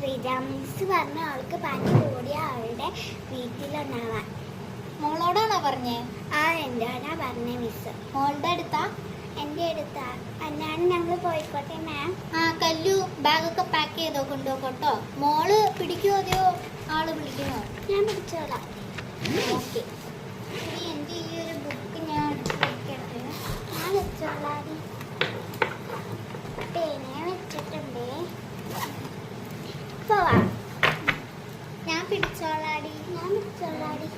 Sreeja miss പറഞ്ഞ ആൾക്ക് പനി കൂടിയ അവളുടെ വീട്ടിലുണ്ടാവാൻ. മോളോടാണോ പറഞ്ഞേ? ആ എന്റെയാണാ പറഞ്ഞേ മിസ്. മോളുടെ അടുത്താ? എൻ്റെ അടുത്താ. ഞാൻ ഞങ്ങൾ പോയിക്കോട്ടെ മാം. ആ കല്ലു, ബാഗൊക്കെ പാക്ക് ചെയ്തോ, കൊണ്ടുപോക്കോട്ടോ. മോള് പിടിക്കുമോ അതെയോ ആള് പിടിക്കണോ? ഞാൻ പിടിച്ചോളാം. ഓക്കെ. ഇനി എൻ്റെ ഈ ഒരു ബുക്ക് ഞാൻ എടുത്ത് വെക്കട്ടെ. ഞാൻ വെച്ചോളാടി. പേന വെച്ചിട്ടുണ്ടേ. പോവാം. ഞാൻ പിടിച്ചോളാടി. ഞാൻ പിടിച്ചോളാടി.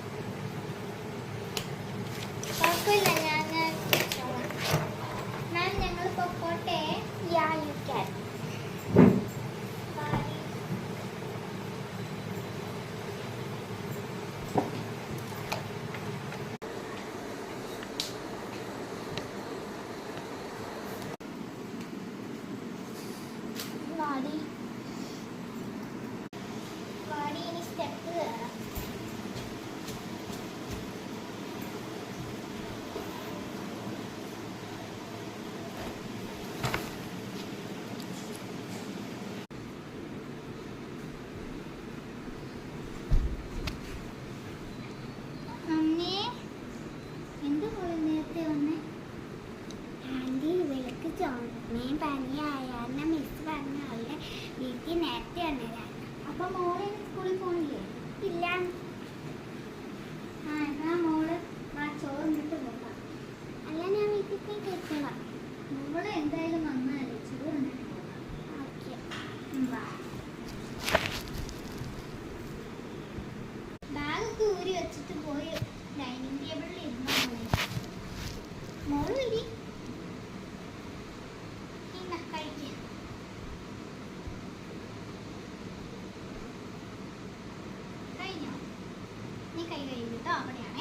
കുഴപ്പമില്ല, ഞാൻ പിടിച്ചോളാം. മാം ഞങ്ങൾ പൊക്കോട്ടെ? യാ യു ക്യാൻ. വാടി വാടി, ഇനി സ്റ്റെപ്പ് കയറാം. അമ്മേ, എന്ത് പോലെ നേരത്തെ വന്നേ? ആൻറ്റി ഇവൾക്ക് ചുമയും പനിയായാലും മിസ് പറഞ്ഞ അവളുടെ വീട്ടിൽ നേരത്തെ വന്നതാണ്. അപ്പൊ മോളെ സ്കൂളിൽ പോണില്ലേ? ഇല്ല. ആ എന്നാ മോള് ആ ചോറിന്നിട്ട് പോകാം. അല്ല ഞാൻ വീട്ടിൽ പോയി കഴിച്ചോളാം. മോള് എന്തായാലും നന്നായില്ലേ, ചോറിന്നിട്ട് പോകാം. ഓക്കെ. ബാഗൊക്കെ ഊരി വെച്ചിട്ട് പോയി ഡൈനിങ് ടേബിളിൽ ഇരുന്നാ മതി. മോള് വരി. കഴിക്കാം. കഴിഞ്ഞോ? നീ കൈ കഴിയും കേട്ടോ. അവിടെയാണേ.